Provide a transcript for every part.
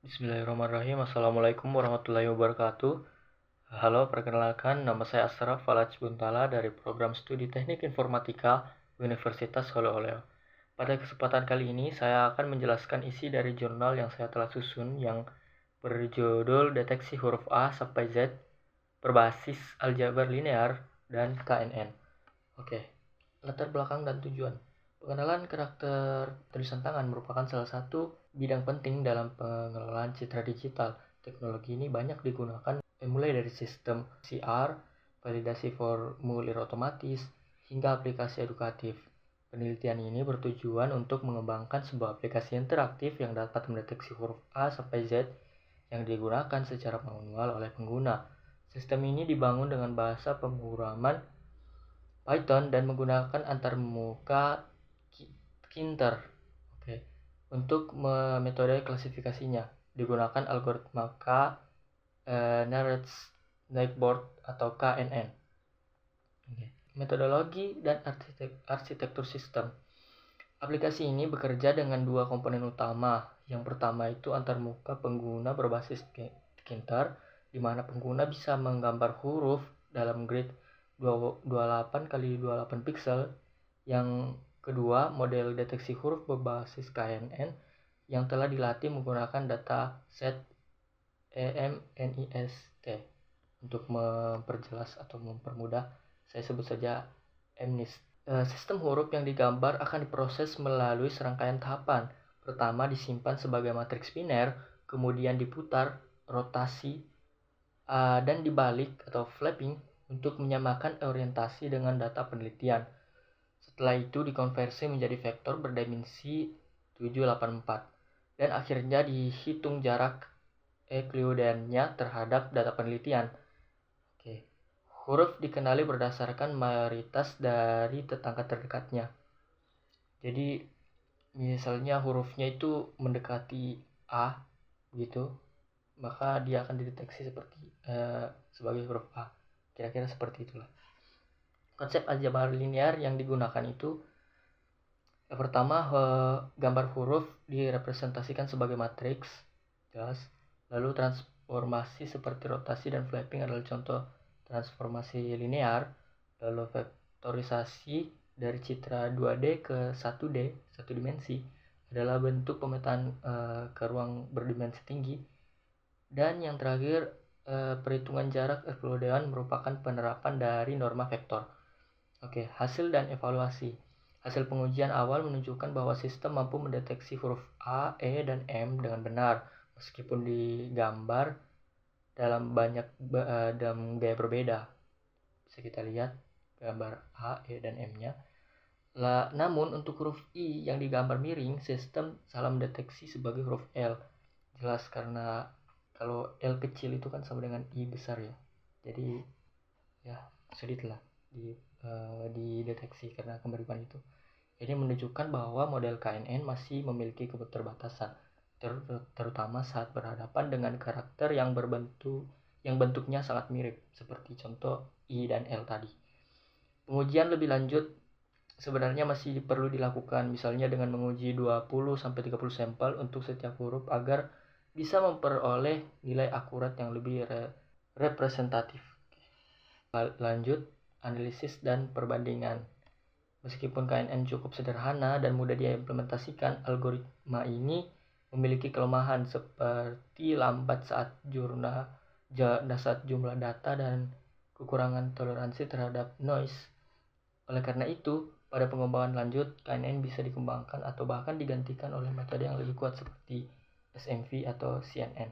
Bismillahirrahmanirrahim. Assalamualaikum warahmatullahi wabarakatuh. Halo, perkenalkan nama saya Asraf Falaj Buntala dari program studi Teknik Informatika Universitas Holo-Oleo. Pada kesempatan kali ini saya akan menjelaskan isi dari jurnal yang saya telah susun yang berjudul Deteksi Huruf A sampai Z berbasis aljabar linear dan KNN. Oke, latar belakang dan tujuan. Pengenalan karakter tulisan tangan merupakan salah satu bidang penting dalam pengelolaan citra digital. Teknologi ini banyak digunakan mulai dari sistem CR, validasi formulir otomatis, hingga aplikasi edukatif. Penelitian ini bertujuan untuk mengembangkan sebuah aplikasi interaktif yang dapat mendeteksi huruf A sampai Z yang digunakan secara manual oleh pengguna. Sistem ini dibangun dengan bahasa pemrograman Python dan menggunakan antarmuka Kinter. Oke. Untuk metode klasifikasinya digunakan algoritma Knowledge Network atau KNN. Oke. Metodologi dan arsitektur sistem. Aplikasi ini bekerja dengan dua komponen utama. Yang pertama itu antarmuka pengguna berbasis Kinter, di mana pengguna bisa menggambar huruf dalam grid 28 kali 28 pixel. Yang kedua, model deteksi huruf berbasis KNN yang telah dilatih menggunakan data set EMNIST. Untuk memperjelas atau mempermudah, saya sebut saja MNIST. Sistem huruf yang digambar akan diproses melalui serangkaian tahapan. Pertama, disimpan sebagai matriks biner, kemudian diputar, rotasi, dan dibalik atau flipping untuk menyamakan orientasi dengan data penelitian. Setelah itu dikonversi menjadi vektor berdimensi 784 dan akhirnya dihitung jarak Euclideannya terhadap data penelitian. Oke. Huruf dikenali berdasarkan mayoritas dari tetangga terdekatnya. Jadi misalnya hurufnya itu mendekati A gitu, maka dia akan dideteksi sebagai huruf A. Kira-kira seperti itulah. Konsep aljabar linear yang digunakan itu yang pertama, gambar huruf direpresentasikan sebagai matriks, jelas. Lalu transformasi seperti rotasi dan flipping adalah contoh transformasi linear. Lalu vektorisasi dari citra 2D ke 1D, satu dimensi, adalah bentuk pemetaan ke ruang berdimensi tinggi. Dan yang terakhir, perhitungan jarak Euclidean merupakan penerapan dari norma vektor. Oke, hasil dan evaluasi. Hasil pengujian awal menunjukkan bahwa sistem mampu mendeteksi huruf A, E, dan M dengan benar, meskipun digambar dalam dalam gaya berbeda. Bisa kita lihat gambar A, E, dan M-nya. Namun untuk huruf I yang digambar miring, sistem salah mendeteksi sebagai huruf L. Jelas karena kalau L kecil itu kan sama dengan I besar ya. Jadi ya sedikit lah dideteksi karena kemiripan itu. Ini menunjukkan bahwa model KNN masih memiliki keterbatasan, terutama saat berhadapan dengan karakter yang bentuknya sangat mirip, seperti contoh I dan L tadi. Pengujian lebih lanjut sebenarnya masih perlu dilakukan, misalnya dengan menguji 20-30 sampel untuk setiap huruf agar bisa memperoleh nilai akurat yang lebih representatif. Lanjut, analisis dan perbandingan. Meskipun KNN cukup sederhana dan mudah diimplementasikan, algoritma ini memiliki kelemahan seperti lambat saat jumlah data dan kekurangan toleransi terhadap noise. Oleh karena itu, pada pengembangan lanjut, KNN bisa dikembangkan atau bahkan digantikan oleh metode yang lebih kuat seperti SMV atau CNN.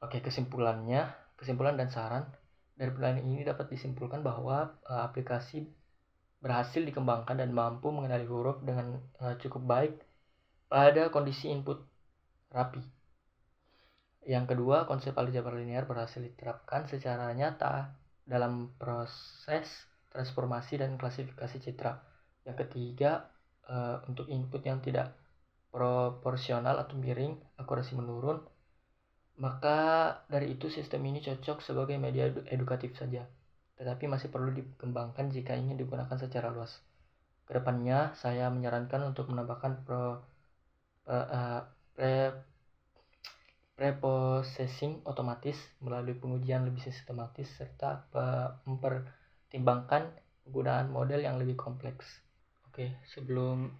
Oke, kesimpulan dan saran. Dari penelitian ini dapat disimpulkan bahwa aplikasi berhasil dikembangkan dan mampu mengenali huruf dengan cukup baik pada kondisi input rapi. Yang kedua, konsep aljabar linear berhasil diterapkan secara nyata dalam proses transformasi dan klasifikasi citra. Yang ketiga, untuk input yang tidak proporsional atau miring, akurasi menurun, maka dari itu sistem ini cocok sebagai media edukatif saja, tetapi masih perlu dikembangkan jika ingin digunakan secara luas. Kedepannya, saya menyarankan untuk menambahkan preprocessing otomatis melalui pengujian lebih sistematis serta mempertimbangkan penggunaan model yang lebih kompleks. Oke, sebelum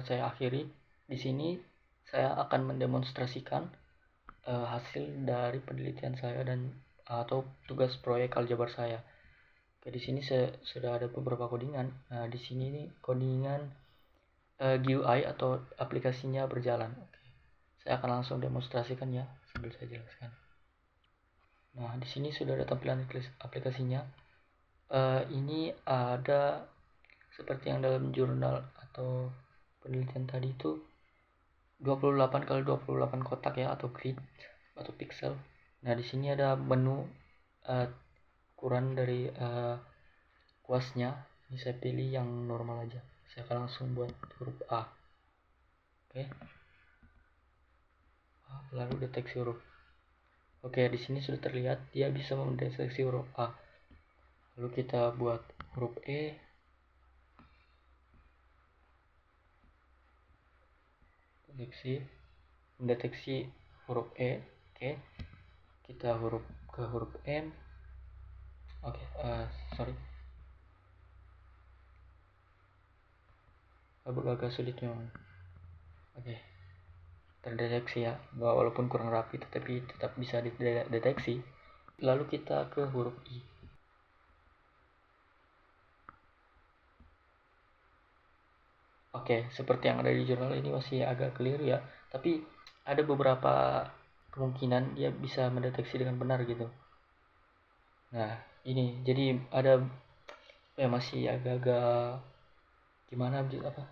saya akhiri, di sini saya akan mendemonstrasikan hasil dari penelitian saya dan atau tugas proyek aljabar saya. Oke, di sini sudah ada beberapa codingan. Nah, di sini nih codingan GUI atau aplikasinya berjalan. Oke, saya akan langsung demonstrasikan ya sambil saya jelaskan. Nah, di sini sudah ada tampilan aplikasinya. Ini ada seperti yang dalam jurnal atau penelitian tadi itu 28 kali 28 kotak ya, atau grid atau pixel. Nah, di sini ada menu ukuran dari kuasnya. Ini saya pilih yang normal aja. Saya akan langsung buat huruf A. Oke. Lalu deteksi huruf. Oke, di sini sudah terlihat dia bisa mendeteksi huruf A. Lalu kita buat huruf E. Mendeteksi huruf E. Oke. Kita ke huruf M. Oke, sorry. Agak sulit memang. Oke. Terdeteksi ya, walaupun kurang rapi tetapi tetap bisa dideteksi. Lalu kita ke huruf I. Oke, seperti yang ada di jurnal ini masih agak keliru ya, tapi ada beberapa kemungkinan dia bisa mendeteksi dengan benar gitu. Nah, ini jadi ada masih agak-agak gimana apa?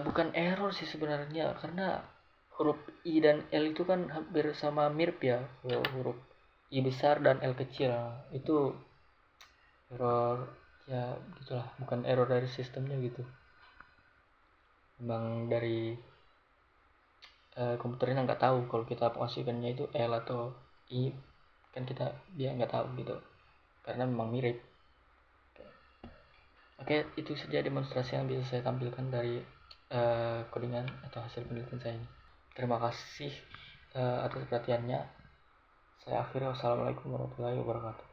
Bukan error sih sebenarnya, karena huruf I dan L itu kan hampir sama mirip ya. Huruf I besar dan L kecil itu error ya gitulah, bukan error dari sistemnya gitu, memang dari komputernya nggak tahu kalau kita menghasilkannya itu L atau I, kan dia nggak tahu gitu karena memang mirip. Oke, itu saja demonstrasi yang bisa saya tampilkan dari codingan atau hasil penelitian saya ini. Terima kasih atas perhatiannya. Saya akhiri. Wassalamualaikum warahmatullahi wabarakatuh.